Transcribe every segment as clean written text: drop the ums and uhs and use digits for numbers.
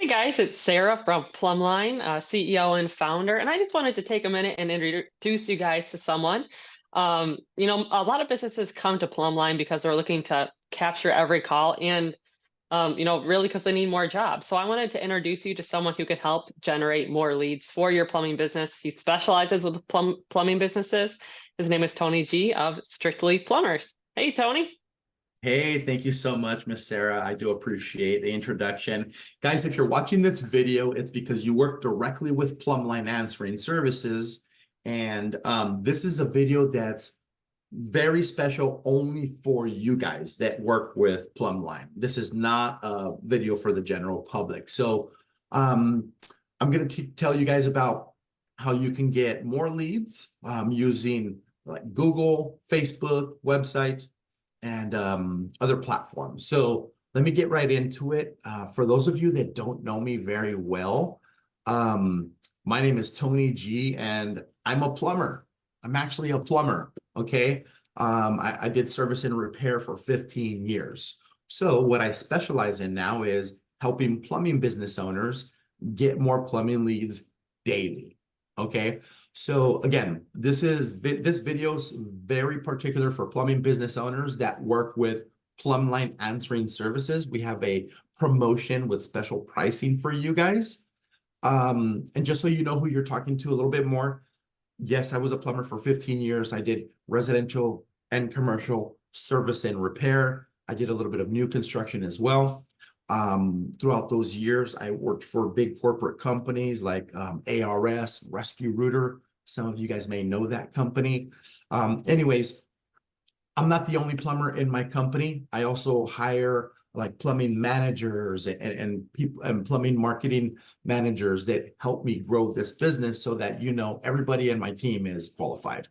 Guys, it's Sarah from PlumbLine, CEO and founder, and I just wanted to take a minute and introduce you guys to someone. A lot of businesses come to PlumbLine because they're looking to capture every call and, really because they need more jobs. So I wanted to introduce you to someone who can help generate more leads for your plumbing business. He specializes with plumbing businesses. His name is Tony G of Strictly Plumbers. Hey, Tony. Hey, thank you so much, Miss Sarah. I do appreciate the introduction. Guys, if you're watching this video, it's because you work directly with PlumbLine Answering Services. And this is a video that's very special only for you guys that work with PlumbLine. This is not a video for the general public. So I'm going to tell you guys about how you can get more leads using like Google, Facebook, website, and other platforms. So let me get right into it. For those of you that don't know me very well, my name is Tony G, and I'm a plumber. I'm actually a plumber, okay? I did service and repair for 15 years. So what I specialize in now is helping plumbing business owners get more plumbing leads daily. Okay, so again, this video is very particular for plumbing business owners that work with PlumbLine Answering Services. We have a promotion with special pricing for you guys. And just so you know who you're talking to a little bit more, yes, I was a plumber for 15 years. I did residential and commercial service and repair. I did a little bit of new construction as well. Throughout those years, I worked for big corporate companies like ARS, Rescue Rooter. Some of you guys may know that company. Anyways, I'm not the only plumber in my company. I also hire like plumbing managers and people and plumbing marketing managers that help me grow this business so that, everybody in my team is qualified.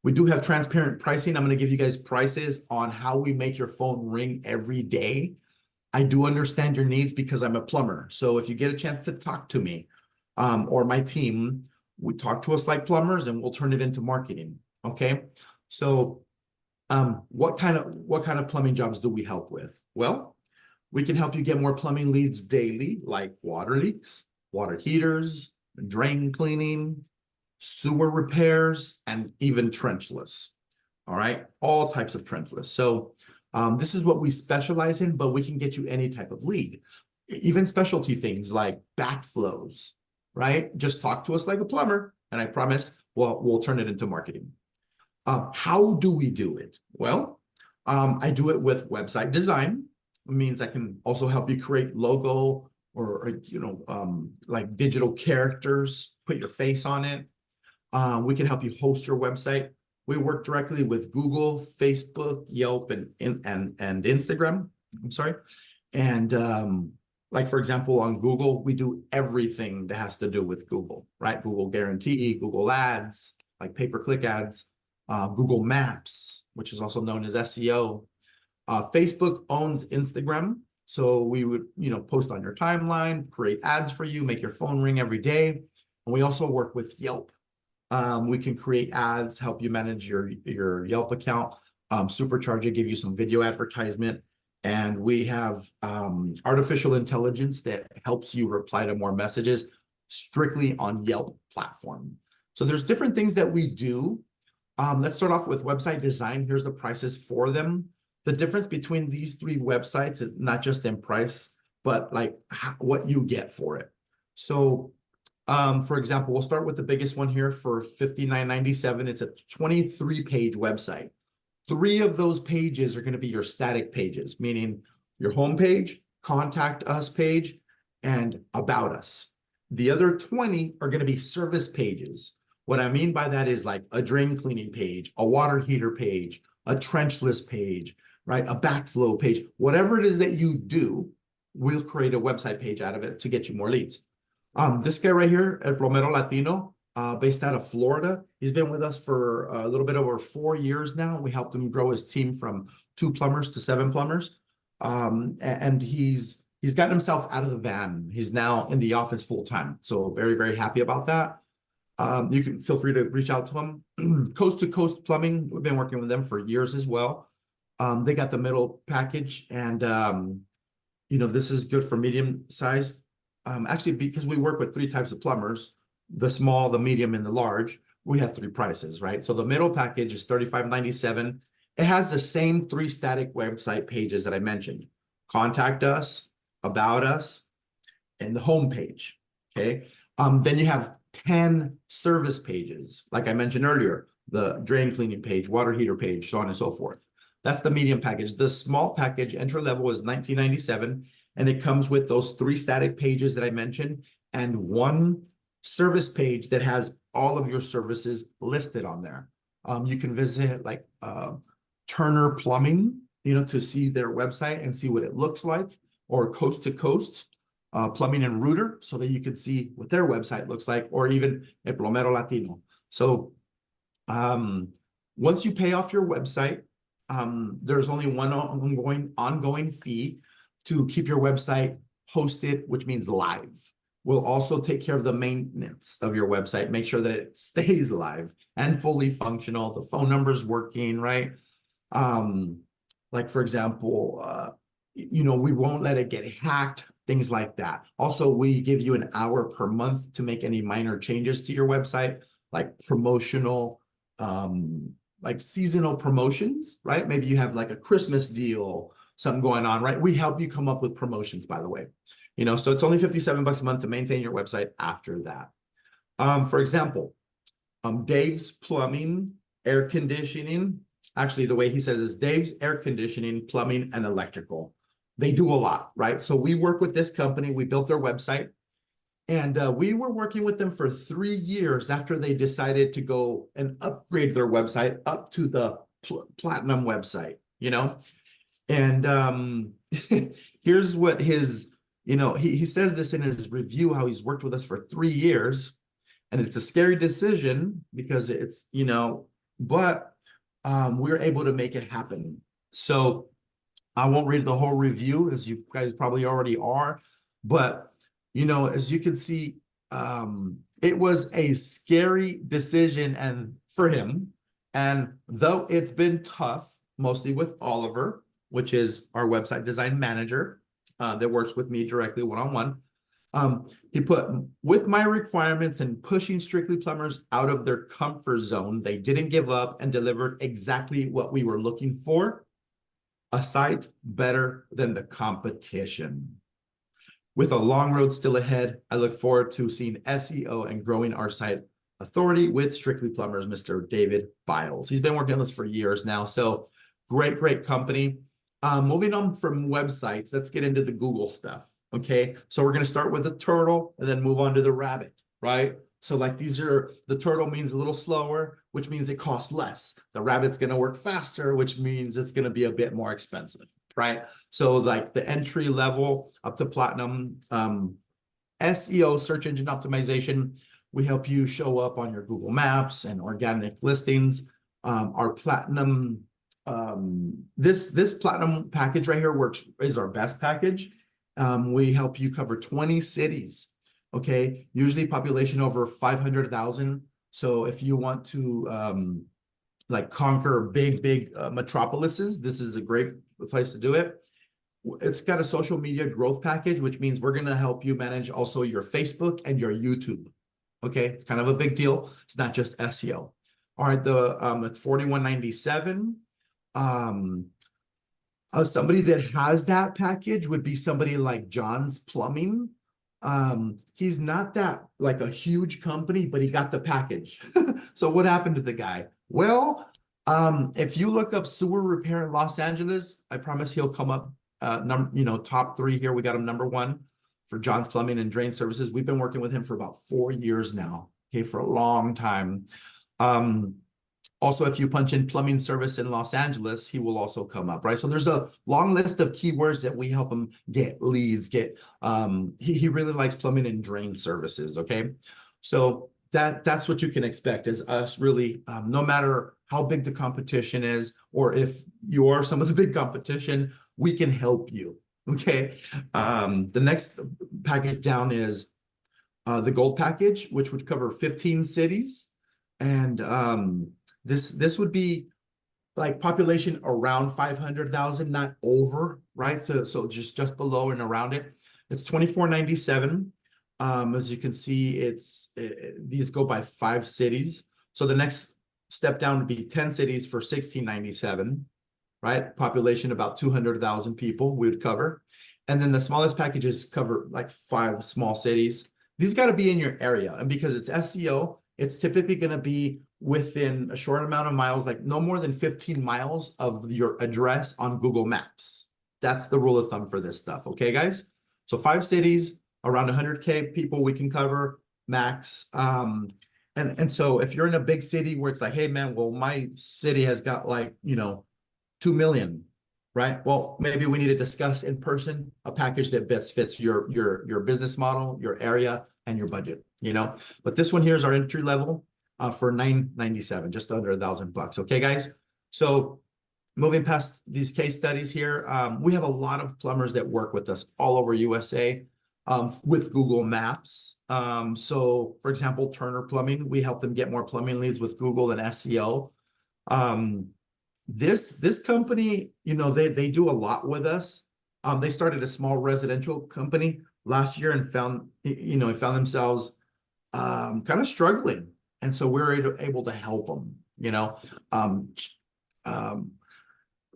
We do have transparent pricing. I'm going to give you guys prices on how we make your phone ring every day. I do understand your needs because I'm a plumber. So if you get a chance to talk to me or my team, we talk to us like plumbers and we'll turn it into marketing. Okay. So what kind of plumbing jobs do we help with? Well, we can help you get more plumbing leads daily, like water leaks, water heaters, drain cleaning, sewer repairs, and even trenchless. All right. All types of trenchless. So this is what we specialize in, but we can get you any type of lead, even specialty things like backflows, right? Just talk to us like a plumber, and I promise we'll turn it into marketing. How do we do it? Well, I do it with website design. It means I can also help you create logo or like digital characters, put your face on it. We can help you host your website. We work directly with Google, Facebook, Yelp, and Instagram. I'm sorry. And like, for example, on Google, we do everything that has to do with Google, right? Google Guarantee, Google Ads, like pay-per-click ads, Google Maps, which is also known as SEO. Facebook owns Instagram. So we would, post on your timeline, create ads for you, make your phone ring every day. And we also work with Yelp. We can create ads, help you manage your Yelp account, supercharge it, give you some video advertisement. And we have artificial intelligence that helps you reply to more messages strictly on Yelp platform. So there's different things that we do. Let's start off with website design. Here's the prices for them. The difference between these three websites is not just in price, but like what you get for it. So for example, we'll start with the biggest one here for $59.97. It's a 23-page website. 3 of those pages are going to be your static pages, meaning your home page, contact us page, and about us. The other 20 are going to be service pages. What I mean by that is like a drain cleaning page, a water heater page, a trenchless page, right? A backflow page. Whatever it is that you do, we'll create a website page out of it to get you more leads. This guy right here, El Plomero Latino, based out of Florida. He's been with us for a little bit over 4 years now. We helped him grow his team from 2 plumbers to 7 plumbers. And he's gotten himself out of the van. He's now in the office full time. So very, very happy about that. You can feel free to reach out to him. Coast to Coast Plumbing, we've been working with them for years as well. They got the middle package, and this is good for medium-sized actually, because we work with 3 types of plumbers, the small, the medium, and the large, we have 3 prices, right? So the middle package is $35.97. It has the same 3 static website pages that I mentioned: contact us, about us, and the home page. Okay. Then you have 10 service pages, like I mentioned earlier, the drain cleaning page, water heater page, so on and so forth. That's the medium package. The small package, entry level, is $19.97, and it comes with those 3 static pages that I mentioned and 1 service page that has all of your services listed on there. You can visit like Turner Plumbing, to see their website and see what it looks like, or Coast to Coast Plumbing and Router, so that you can see what their website looks like, or even El Plomero Latino. So once you pay off your website, there's only one ongoing fee to keep your website hosted, which means live. We'll also take care of the maintenance of your website, make sure that it stays live and fully functional, the phone number's working, right? Like, for example, we won't let it get hacked, things like that. Also, we give you an hour per month to make any minor changes to your website, like promotional, like seasonal promotions, right? Maybe you have like a Christmas deal, something going on, right? We help you come up with promotions, by the way. So it's only $57 a month to maintain your website after that. For example, Dave's Plumbing, Air Conditioning. Actually, the way he says is Dave's Air Conditioning, Plumbing, and Electrical. They do a lot, right? So we work with this company. We built their website, and we were working with them for 3 years after they decided to go and upgrade their website up to the platinum website, And here's what his, he says this in his review, how he's worked with us for 3 years, and it's a scary decision because it's, but we're able to make it happen. So I won't read the whole review, as you guys probably already are, but as you can see, it was a scary decision for him. And though it's been tough, mostly with Oliver, which is our website design manager, that works with me directly one-on-one, he put, with my requirements and pushing Strictly Plumbers out of their comfort zone, they didn't give up and delivered exactly what we were looking for: a site better than the competition. With a long road still ahead, I look forward to seeing SEO and growing our site authority with Strictly Plumbers, Mr. David Biles. He's been working on this for years now. So great company. Moving on from websites, let's get into the Google stuff. Okay, so we're going to start with the turtle and then move on to the rabbit, right? So like the turtle means a little slower, which means it costs less. The rabbit's going to work faster, which means it's going to be a bit more expensive, right? So like the entry level up to platinum, SEO, search engine optimization, we help you show up on your Google Maps and organic listings. Our platinum, this platinum package right here is our best package. We help you cover 20 cities. Okay, usually population over 500,000. So if you want to like conquer big metropolises, this is a great place to do it. It's got a social media growth package, which means we're going to help you manage also your Facebook and your YouTube. Okay, it's kind of a big deal. It's not just SEO. All right, it's $41.97. Somebody that has that package would be somebody like John's Plumbing. He's not that like a huge company, but he got the package. So what happened to the guy? Well, if you look up sewer repair in Los Angeles, I promise he'll come up top 3 here. We got him number 1 for John's Plumbing and Drain Services. We've been working with him for about 4 years now. Okay, for a long time. Also, if you punch in plumbing service in Los Angeles, he will also come up, right? So there's a long list of keywords that we help him get leads, he really likes plumbing and drain services, okay? So that's what you can expect is us really, no matter how big the competition is, or if you are some of the big competition, we can help you, okay? The next package down is the gold package, which would cover 15 cities. And this would be like population around 500,000, not over, right? So just below and around it. It's $24.97. As you can see, these go by 5 cities. So the next step down would be 10 cities for $16.97, right? Population about 200,000 people we would cover. And then the smallest packages cover like 5 small cities. These got to be in your area. And because it's SEO, it's typically going to be within a short amount of miles, like no more than 15 miles of your address on Google Maps. That's the rule of thumb for this stuff. Okay, guys? So 5 cities, around 100K people we can cover max. And so if you're in a big city where it's like, hey man, well, my city has got like, 2 million, right? Well, maybe we need to discuss in person a package that best fits your business model, your area, and your budget, But this one here is our entry level for $9.97, just under $1,000. Okay, guys? So moving past these case studies here, we have a lot of plumbers that work with us all over USA with Google Maps. So for example, Turner Plumbing, we help them get more plumbing leads with Google and SEO. This company, they do a lot with us. They started a small residential company last year and found themselves kind of struggling. And so we're able to help them,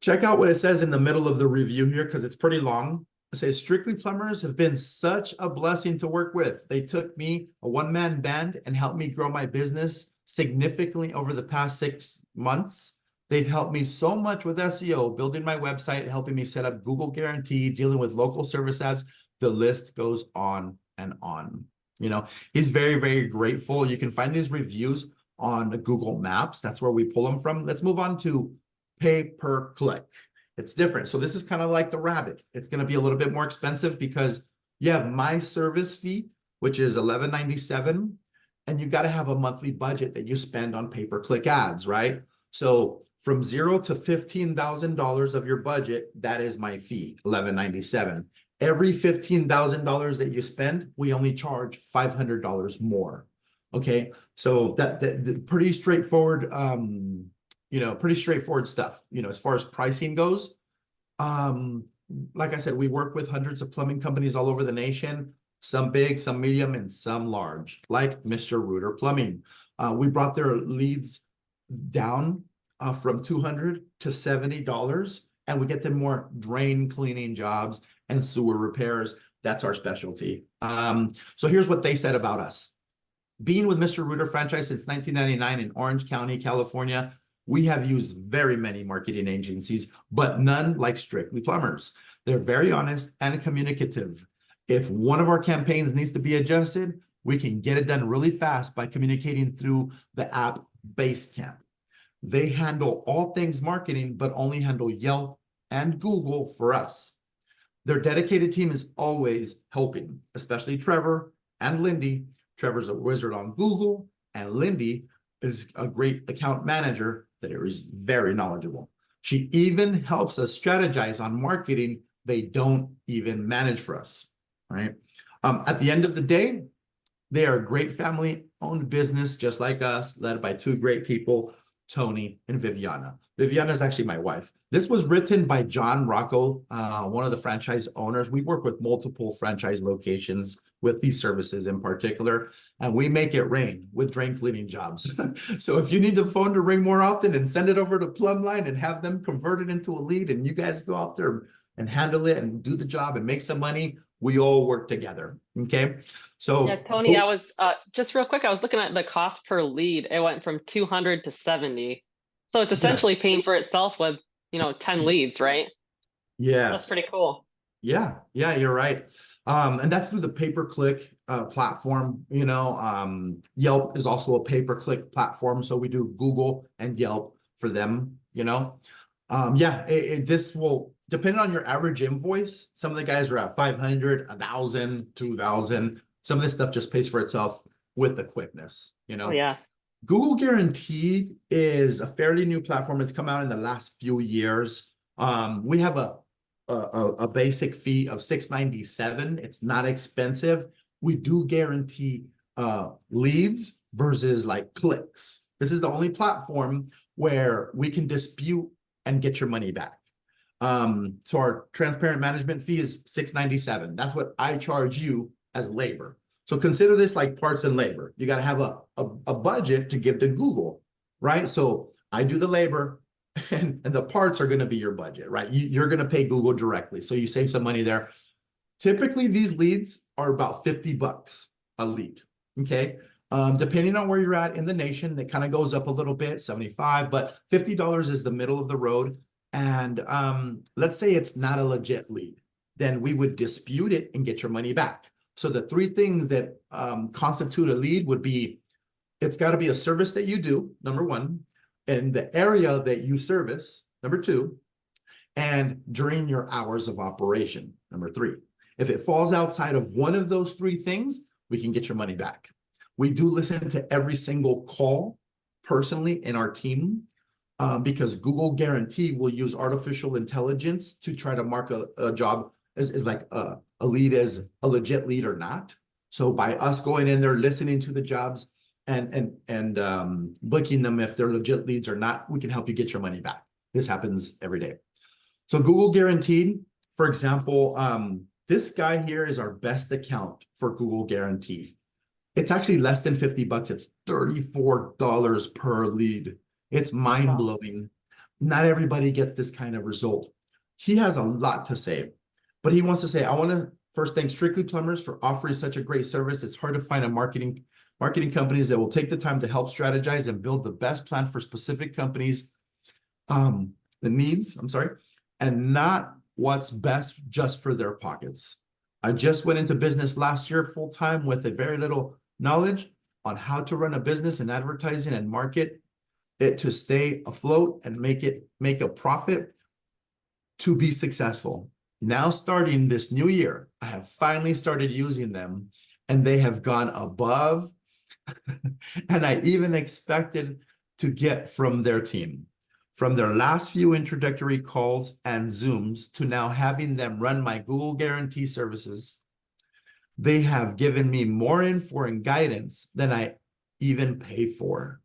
check out what it says in the middle of the review here, because it's pretty long. It says, Strictly Plumbers have been such a blessing to work with. They took me, a one-man band, and helped me grow my business significantly over the past 6 months. They've helped me so much with SEO, building my website, helping me set up Google Guarantee, dealing with local service ads. The list goes on and on. He's very, very grateful. You can find these reviews on Google Maps. That's where we pull them from. Let's move on to pay per click. It's different. So this is kind of like the rabbit. It's going to be a little bit more expensive because you have my service fee, which is $11.97, and you got to have a monthly budget that you spend on pay-per-click ads, right? So from $0 to $15,000 of your budget, that is my fee, $11.97. Every $15,000 that you spend, we only charge $500 more. Okay, so that pretty straightforward. Pretty straightforward stuff. As far as pricing goes, like I said, we work with hundreds of plumbing companies all over the nation. Some big, some medium, and some large, like Mr. Rooter Plumbing. We brought their leads down from $200 to $70, and we get them more drain cleaning jobs and sewer repairs. That's our specialty. So here's what they said about us. Being with Mr. Rooter franchise since 1999 in Orange County, California, we have used very many marketing agencies, but none like Strictly Plumbers. They're very honest and communicative. If one of our campaigns needs to be adjusted, we can get it done really fast by communicating through the app Basecamp. They handle all things marketing, but only handle Yelp and Google for us. Their dedicated team is always helping, especially Trevor and Lindy. Trevor's a wizard on Google, and Lindy is a great account manager that is very knowledgeable. She even helps us strategize on marketing they don't even manage for us, right? At the end of the day, they are a great family-owned business, just like us, led by 2 great people, Tony and Viviana. Viviana is actually my wife. This was written by John Rocco, one of the franchise owners. We work with multiple franchise locations with these services in particular, and we make it rain with drain cleaning jobs. So if you need the phone to ring more often, and send it over to PlumbLine and have them convert it into a lead, and you guys go out there and handle it and do the job and make some money, we all work together. Okay. So yeah, Tony, I was just real quick, I was looking at the cost per lead. It went from 200 to 70. So it's essentially paying for itself with, 10 leads, right? Yes. That's pretty cool. Yeah, you're right. And that's through the pay-per-click platform. Yelp is also a pay-per-click platform. So we do Google and Yelp for them, this will, depending on your average invoice, some of the guys are at 500, 1,000, 2,000. Some of this stuff just pays for itself with the quickness, Oh, yeah. Google Guaranteed is a fairly new platform. It's come out in the last few years. We have a basic fee of $6.97. It's not expensive. We do guarantee leads versus like clicks. This is the only platform where we can dispute and get your money back. So our transparent management fee is $697. That's what I charge you as labor. So consider this like parts and labor. You got to have a budget to give to Google, right? So I do the labor and the parts are going to be your budget, right? You're going to pay Google directly. So you save some money there. Typically, these leads are about $50 a lead, okay? Depending on where you're at in the nation, it kind of goes up a little bit, 75, but $50 is the middle of the road. And let's say it's not a legit lead, then we would dispute it and get your money back. So the three things that constitute a lead would be, it's got to be a service that you do, number one, and the area that you service, number two, and during your hours of operation, number three. If it falls outside of one of those three things, we can get your money back. We do listen to every single call personally in our team because Google Guarantee will use artificial intelligence to try to mark a job as like a lead as a legit lead or not. So by us going in there, listening to the jobs and booking them if they're legit leads or not, we can help you get your money back. This happens every day. So Google Guaranteed, for example, this guy here is our best account for Google Guarantee. It's actually less than $50. It's $34 per lead. It's mind-blowing. Not everybody gets this kind of result. He has a lot to say, but he wants to say, I want to first thank Strictly Plumbers for offering such a great service. It's hard to find a marketing companies that will take the time to help strategize and build the best plan for specific companies, the needs, and not what's best just for their pockets. I just went into business last year full-time with a very little knowledge on how to run a business and advertising and market it to stay afloat and make a profit to be successful. Now starting this new year, I have finally started using them and they have gone above and I even expected to get from their team. From their last few introductory calls and Zooms to now having them run my Google Guarantee services, they have given me more info and guidance than I even pay for.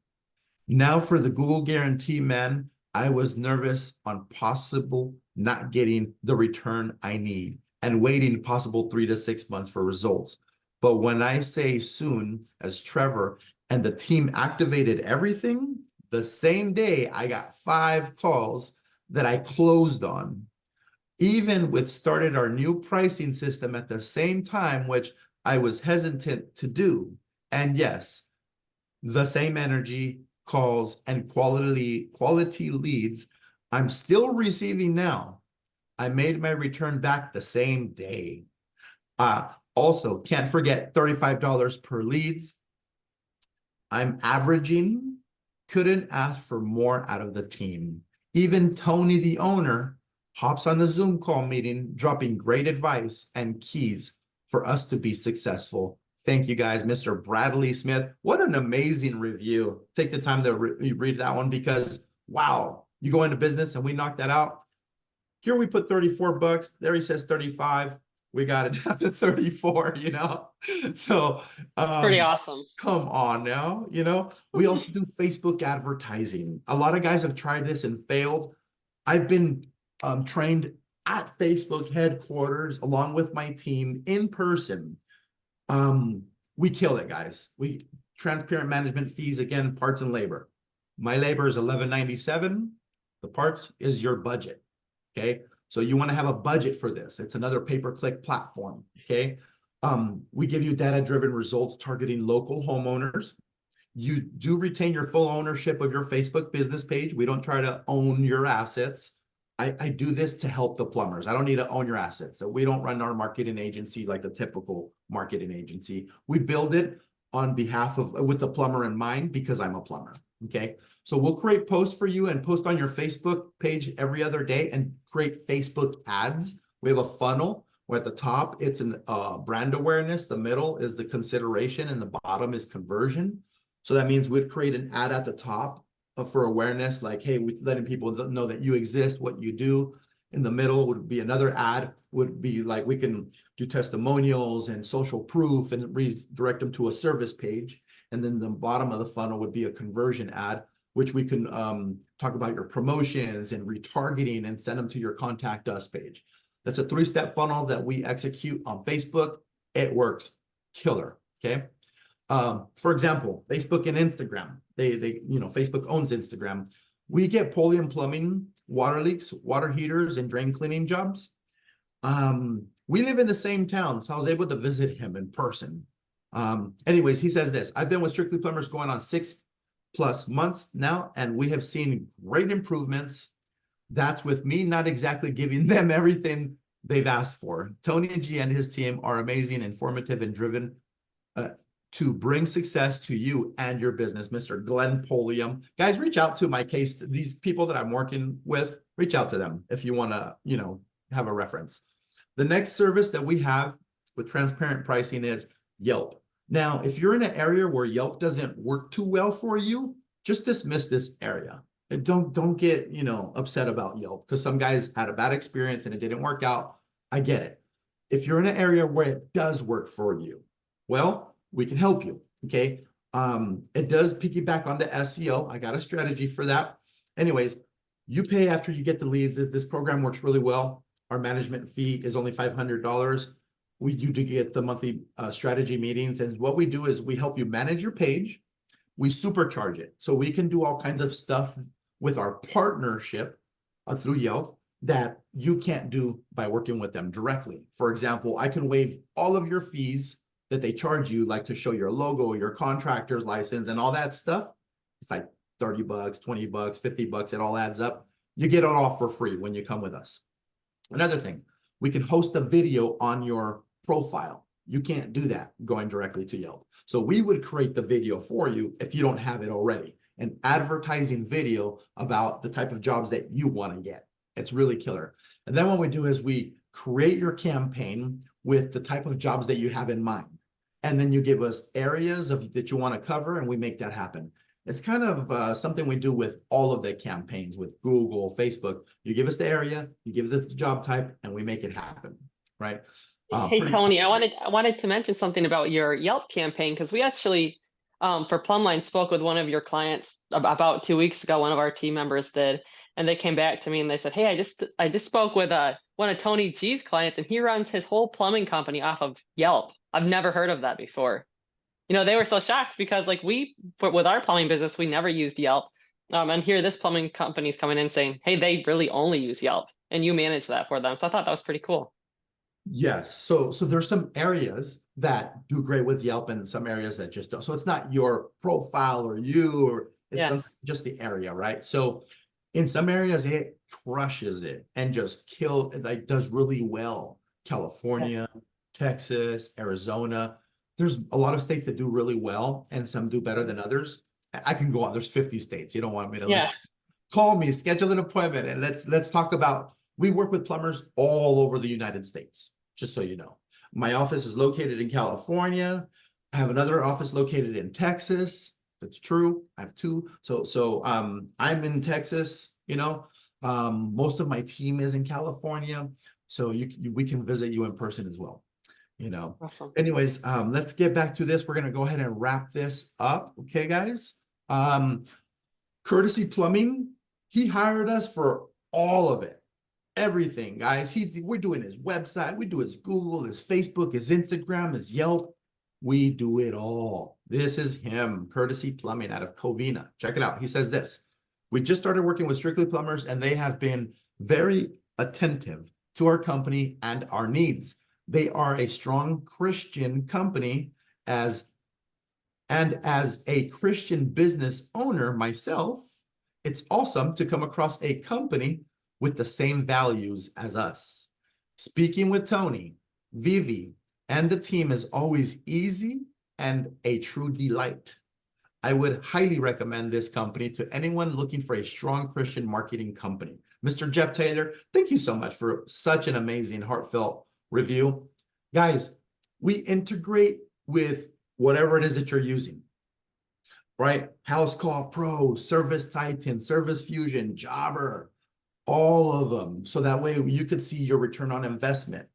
Now for the Google Guarantee, man, I was nervous on possible not getting the return I need and waiting possible 3 to 6 months for results. But when I say soon, as Trevor and the team activated everything, the same day I got 5 calls that I closed on. Even with started our new pricing system at the same time, which I was hesitant to do. And yes, the same energy, calls, and quality leads I'm still receiving now. I made my return back the same day. Also, can't forget $35 per leads. I'm averaging, couldn't ask for more out of the team. Even Tony, the owner, hops on the Zoom call meeting, dropping great advice and keys for us to be successful. Thank you guys, Mr. Bradley Smith. What an amazing review. Take the time to read that one because, wow, you go into business and we knocked that out. Here we put $34. There he says 35. We got it down to 34, you know? So Pretty awesome. Come on now, you know? We also do Facebook advertising. A lot of guys have tried this and failed. I've been trained at Facebook headquarters along with my team in person. We kill it, guys. We transparent management fees, again, parts and labor. My labor is $11.97. The parts is your budget. Okay. So you want to have a budget for this. It's another pay-per-click platform. Okay. We give you data-driven results targeting local homeowners. You do retain your full ownership of your Facebook business page. We don't try to own your assets. I do this to help the plumbers. I don't need to own your assets. So we don't run our marketing agency like a typical marketing agency. We build it on behalf of, with the plumber in mind, because I'm a plumber. Okay. So we'll create posts for you and post on your Facebook page every other day and create Facebook ads. We have a funnel where at the top, it's an brand awareness. The middle is the consideration and the bottom is conversion. So that means we'd create an ad at the top for awareness, like, hey, we're letting people know that you exist, what you do. In the middle would be another ad, would be like, we can do testimonials and social proof and redirect them to a service page. And then the bottom of the funnel would be a conversion ad. which we can talk about your promotions and retargeting and send them to your contact us page. That's a 3-step funnel that we execute on Facebook. It works killer. Okay. For example, Facebook and Instagram, Facebook owns Instagram. We get Polium plumbing, water leaks, water heaters, and drain cleaning jobs. We live in the same town, so I was able to visit him in person. Anyways, he says this: I've been with Strictly Plumbers going on 6+ months now, and we have seen great improvements. That's with me not exactly giving them everything they've asked for. Tony and G and his team are amazing, informative, and driven to bring success to you and your business. Mr. Glenn Polium. Guys, reach out to my case. These people that I'm working with, reach out to them if you want to, have a reference. The next service that we have with transparent pricing is Yelp. Now, if you're in an area where Yelp doesn't work too well for you, just dismiss this area. And don't get, upset about Yelp, because some guys had a bad experience and it didn't work out. I get it. If you're in an area where it does work for you, well, we can help you. Okay. It does piggyback onto SEO. I got a strategy for that. Anyways, you pay after you get the leads. This program works really well. Our management fee is only $500. We do get the monthly strategy meetings. And what we do is we help you manage your page. We supercharge it. So we can do all kinds of stuff with our partnership through Yelp that you can't do by working with them directly. For example, I can waive all of your fees that they charge you, like to show your logo, your contractor's license, and all that stuff. It's like $30, $20, $50. It all adds up. You get it all for free when you come with us. Another thing, we can host a video on your profile. You can't do that going directly to Yelp. So we would create the video for you if you don't have it already, an advertising video about the type of jobs that you want to get. It's really killer. And then what we do is we create your campaign with the type of jobs that you have in mind. And then you give us areas that you want to cover, and we make that happen. It's kind of something we do with all of the campaigns with Google, Facebook. You give us the area, you give us the job type, and we make it happen, right? Hey, Tony, I wanted to mention something about your Yelp campaign, because we actually, for PlumbLine, spoke with one of your clients about 2 weeks ago. One of our team members did, and they came back to me and they said, "Hey, I just spoke with one of Tony G's clients, and he runs his whole plumbing company off of Yelp. I've never heard of that before." They were so shocked because with our plumbing business, we never used Yelp. And here this plumbing company's coming in saying, hey, they really only use Yelp, and you manage that for them. So I thought that was pretty cool. Yes. So there's some areas that do great with Yelp and some areas that just don't. So it's not your profile or you, or it's just the area, right? So in some areas it crushes it and just does really well. California, Texas, Arizona. There's a lot of states that do really well, and some do better than others. I can go on. There's 50 states. You don't want me to list. Call me, schedule an appointment, and let's talk about. We work with plumbers all over the United States, just so you know. My office is located in California. I have another office located in Texas. That's true. I have two. So I'm in Texas, most of my team is in California. So we can visit you in person as well. Awesome. Anyways, let's get back to this. We're going to go ahead and wrap this up. Okay, guys. Courtesy Plumbing, he hired us for all of it. Everything, guys. We're doing his website. We do his Google, his Facebook, his Instagram, his Yelp. We do it all. This is him, Courtesy Plumbing out of Covina. Check it out. He says this: we just started working with Strictly Plumbers, and they have been very attentive to our company and our needs. They are a strong Christian company, as a Christian business owner myself, it's awesome to come across a company with the same values as us. Speaking with Tony, Vivi, and the team is always easy and a true delight. I would highly recommend this company to anyone looking for a strong Christian marketing company. Mr. Jeff Taylor, thank you so much for such an amazing, heartfelt review. Guys, we integrate with whatever it is that you're using, right? House Call Pro, Service Titan, Service Fusion, Jobber, all of them. So that way you could see your return on investment.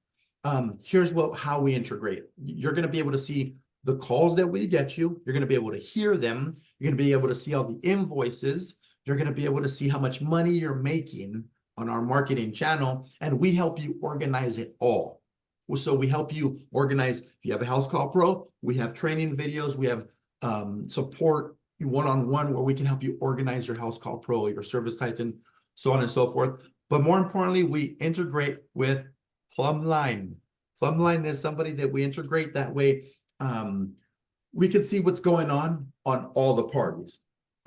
Here's how we integrate. You're going to be able to see the calls that we get you, you're going to be able to hear them. You're going to be able to see all the invoices. You're going to be able to see how much money you're making on our marketing channel. And we help you organize it all. So we help you organize. If you have a house call pro, we have training videos. We have support one-on-one where we can help you organize your house call pro, your service titan, so on and so forth. But more importantly, we integrate with PlumbLine. PlumbLine is somebody that we integrate that way. We can see what's going on all the parties.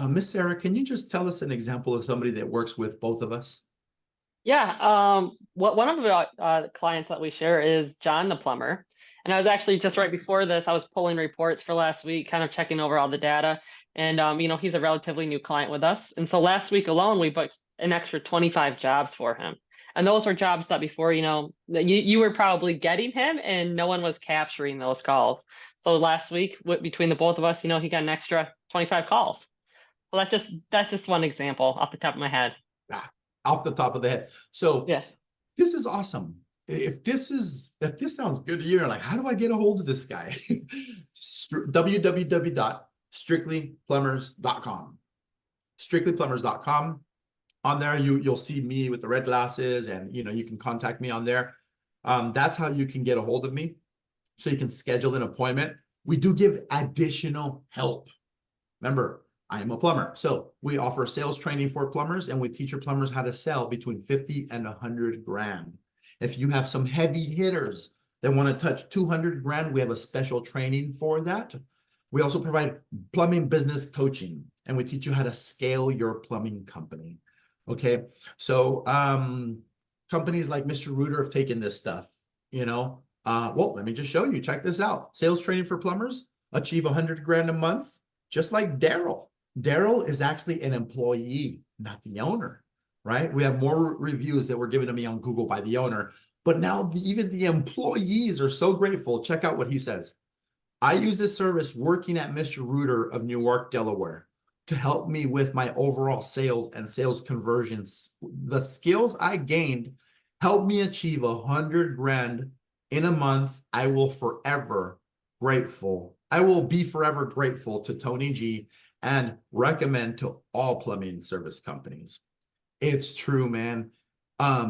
Miss Sarah, can you just tell us an example of somebody that works with both of us? Yeah, one of the clients that we share is John the plumber. And I was actually just right before this, I was pulling reports for last week, kind of checking over all the data. And, he's a relatively new client with us. And so last week alone, we booked an extra 25 jobs for him. And those were jobs that before, you were probably getting him and no one was capturing those calls. So last week, between the both of us, he got an extra 25 calls. So that's just one example off the top of my head. Off the top of the head. So yeah, this is awesome. If this sounds good to you, you're like, how do I get a hold of this guy? www.strictlyplumbers.com. Strictlyplumbers.com. On there, you'll see me with the red glasses, and you can contact me on there. That's how you can get a hold of me. So you can schedule an appointment. We do give additional help. Remember, I am a plumber. So we offer sales training for plumbers, and we teach your plumbers how to sell between 50 and 100 grand. If you have some heavy hitters that want to touch 200 grand, we have a special training for that. We also provide plumbing business coaching, and we teach you how to scale your plumbing company. Okay. So companies like Mr. Rooter have taken this stuff, well, let me just show you. Check this out. Sales training for plumbers, achieve 100 grand a month, just like Daryl. Daryl is actually an employee, not the owner, right? We have more reviews that were given to me on Google by the owner, but now even the employees are so grateful. Check out what he says. I use this service working at Mr. Rooter of Newark, Delaware, to help me with my overall sales and sales conversions. The skills I gained helped me achieve 100 grand in a month. I will be forever grateful to Tony G and recommend to all plumbing service companies. It's true, man.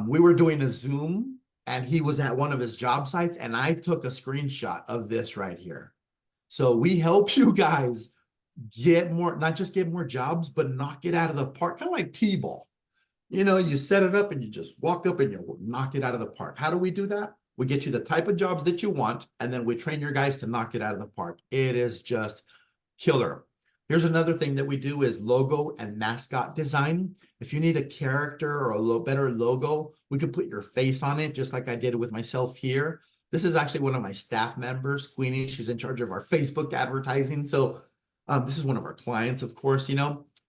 We were doing a Zoom and he was at one of his job sites, and I took a screenshot of this right here. So we help you guys get more, not just get more jobs, but knock it out of the park, kind of like T-ball. You set it up and you just walk up and you knock it out of the park. How do we do that? We get you the type of jobs that you want, and then we train your guys to knock it out of the park. It is just killer. Here's another thing that we do is logo and mascot design. If you need a character or a better logo, we could put your face on it, just like I did with myself here. This is actually one of my staff members, Queenie. She's in charge of our Facebook advertising. So this is one of our clients, of course.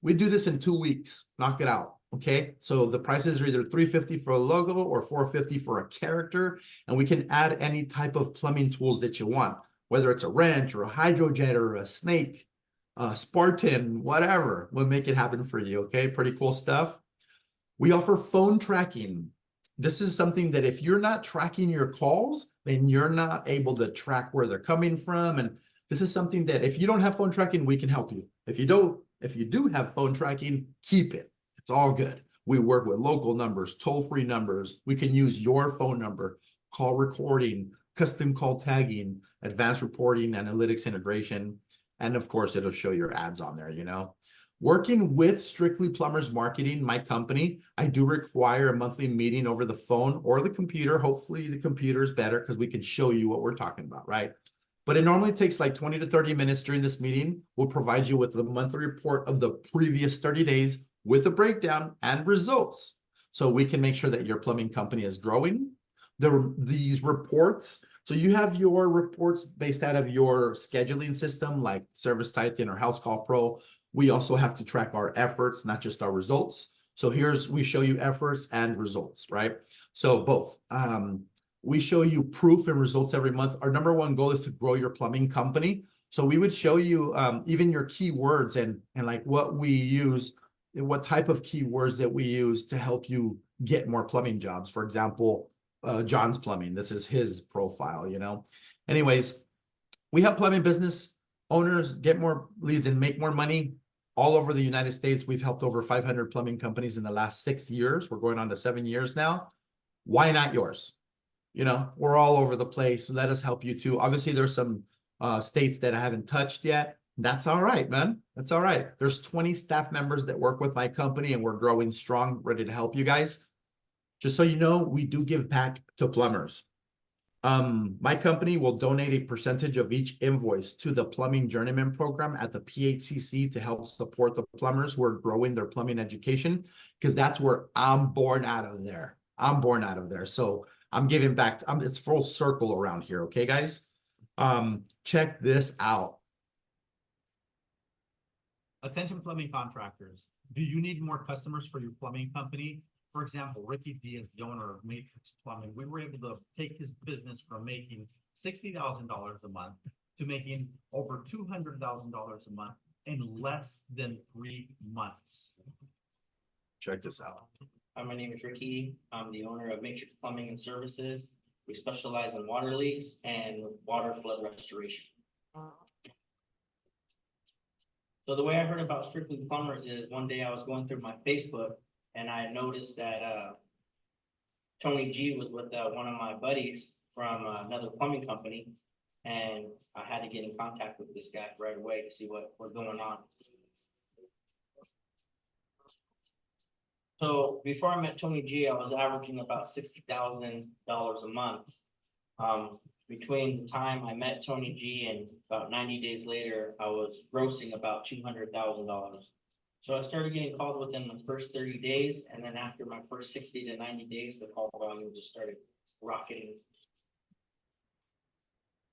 We do this in 2 weeks. Knock it out. Okay, so the prices are either $350 for a logo or $450 for a character, and we can add any type of plumbing tools that you want, whether it's a wrench or a hydrojet or a snake, Spartan, whatever. We'll make it happen for you. Okay, pretty cool stuff. We offer phone tracking. This is something that if you're not tracking your calls, then you're not able to track where they're coming from. And this is something that if you don't have phone tracking, we can help you. If you do have phone tracking, keep it. It's all good. We work with local numbers, toll-free numbers. We can use your phone number, call recording, custom call tagging, advanced reporting, analytics integration. And of course, it'll show your ads on there, Working with Strictly Plumbers Marketing, my company, I do require a monthly meeting over the phone or the computer. Hopefully the computer is better because we can show you what we're talking about, right? But it normally takes like 20 to 30 minutes during this meeting. We'll provide you with the monthly report of the previous 30 days with a breakdown and results, so we can make sure that your plumbing company is growing. These reports, so you have your reports based out of your scheduling system like Service Titan or House Call Pro. We also have to track our efforts, not just our results. So we show you efforts and results, right? So both. We show you proof and results every month. Our number one goal is to grow your plumbing company. So we would show you even your keywords and like what we use, what type of keywords that we use to help you get more plumbing jobs. For example, John's Plumbing, this is his profile, Anyways, We help plumbing business owners get more leads and make more money all over the United States. We've helped over 500 plumbing companies in the last 6 years. We're going on to 7 years now. Why not yours? You know, we're all over the place. Let us help you too. Obviously, there's some states that I haven't touched yet. That's all right, man. That's all right. There's 20 staff members that work with my company, and we're growing strong, ready to help you guys. Just so you know, we do give back to plumbers. My company will donate a percentage of each invoice to the Plumbing Journeyman Program at the PHCC to help support the plumbers who are growing their plumbing education, because that's where I'm born out of there. I'm born out of there. So I'm giving back. It's full circle around here. Okay, guys? Check this out. Attention plumbing contractors. Do you need more customers for your plumbing company? For example, Ricky D is the owner of Matrix Plumbing. We were able to take his business from making $60,000 a month to making over $200,000 a month in less than 3 months. Check this out. Hi, my name is Ricky. I'm the owner of Matrix Plumbing and Services. We specialize in water leaks and water flood restoration. So the way I heard about Strictly Plumbers is one day I was going through my Facebook and I noticed that Tony G was with one of my buddies from another plumbing company, and I had to get in contact with this guy right away to see what was going on. So before I met Tony G, I was averaging about $60,000 a month. Between the time I met Tony G and about 90 days later, I was grossing about $200,000. So I started getting calls within the first 30 days, and then after my first 60 to 90 days, the call volume just started rocketing.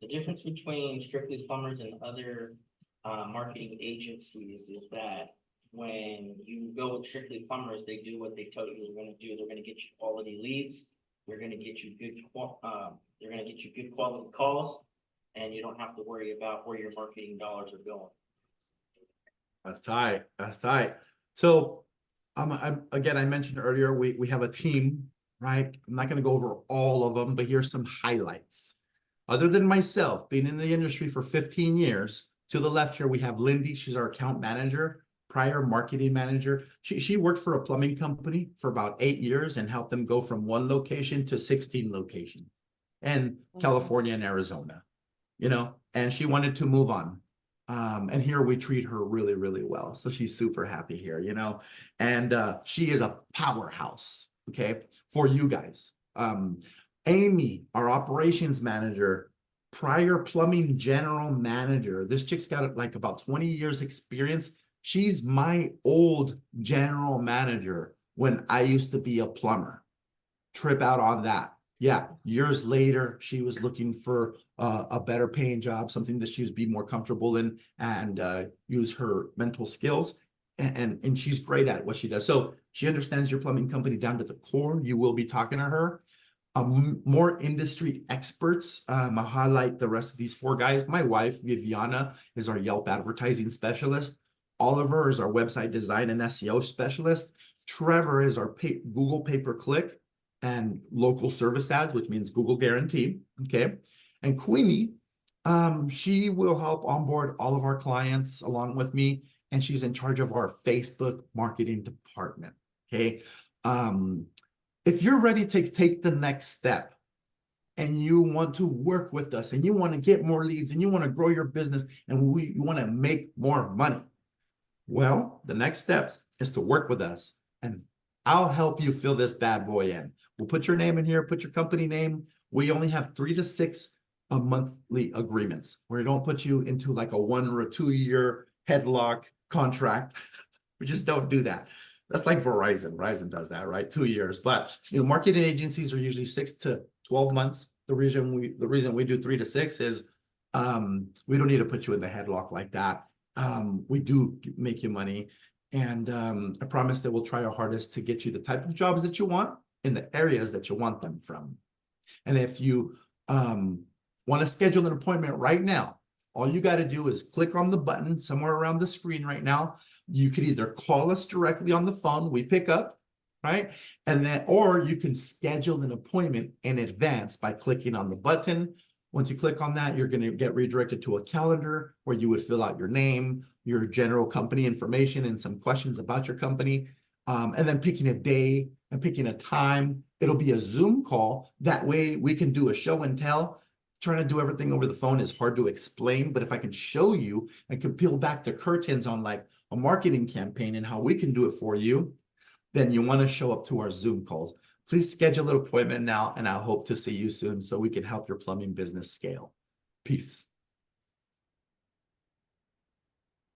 The difference between Strictly Plumbers and other marketing agencies is that when you go with Strictly Plumbers, they do what they tell you they're going to do. They're going to get you quality leads. They're going to get you good quality calls, and you don't have to worry about where your marketing dollars are going. That's tight. That's tight. So, again, I mentioned earlier, we have a team, right? I'm not going to go over all of them, but here's some highlights. Other than myself being in the industry for 15 years, to the left here, we have Lindy. She's our account manager, prior marketing manager. She worked for a plumbing company for about 8 years and helped them go from 1 location to 16 locations in California and Arizona, you know, and she wanted to move on. And here we treat her really, really well. So she's super happy here, you know, and she is a powerhouse, okay, for you guys. Amy, our operations manager, prior plumbing general manager. This chick's got like about 20 years experience. She's my old general manager when I used to be a plumber. Trip out on that. Yeah, years later, she was looking for a better paying job, something that she would be more comfortable in and use her mental skills. And she's great at what she does. So she understands your plumbing company down to the core. You will be talking to her. More industry experts. I'll highlight the rest of these 4 guys. My wife, Viviana, is our Yelp advertising specialist. Oliver is our website design and SEO specialist. Trevor is our Google pay-per-click and local service ads, which means Google guarantee. Okay. And Queenie, she will help onboard all of our clients along with me, and she's in charge of our Facebook marketing department. Okay. If you're ready to take the next step and you want to work with us and you want to get more leads and you want to grow your business and you want to make more money, well, the next steps is to work with us, and I'll help you fill this bad boy in. We'll put your name in here, put your company name. We only have 3 to 6 monthly agreements where we don't put you into like a 1 or a 2 year headlock contract. We just don't do that. That's like Verizon. Verizon does that, right? 2 years. But you know, marketing agencies are usually 6 to 12 months. The reason we do 3 to 6 is we don't need to put you in the headlock like that. We do make you money. And I promise that we'll try our hardest to get you the type of jobs that you want in the areas that you want them from. And if you want to schedule an appointment right now, all you got to do is click on the button somewhere around the screen right now. You can either call us directly on the phone, we pick up, right? And then, or you can schedule an appointment in advance by clicking on the button. Once you click on that, you're going to get redirected to a calendar where you would fill out your name, your general company information, and some questions about your company. And then picking a day and picking a time. It'll be a Zoom call. That way we can do a show and tell. Trying to do everything over the phone is hard to explain, but if I can show you and can peel back the curtains on like a marketing campaign and how we can do it for you, then you want to show up to our Zoom calls. Please schedule an appointment now, and I hope to see you soon so we can help your plumbing business scale. Peace.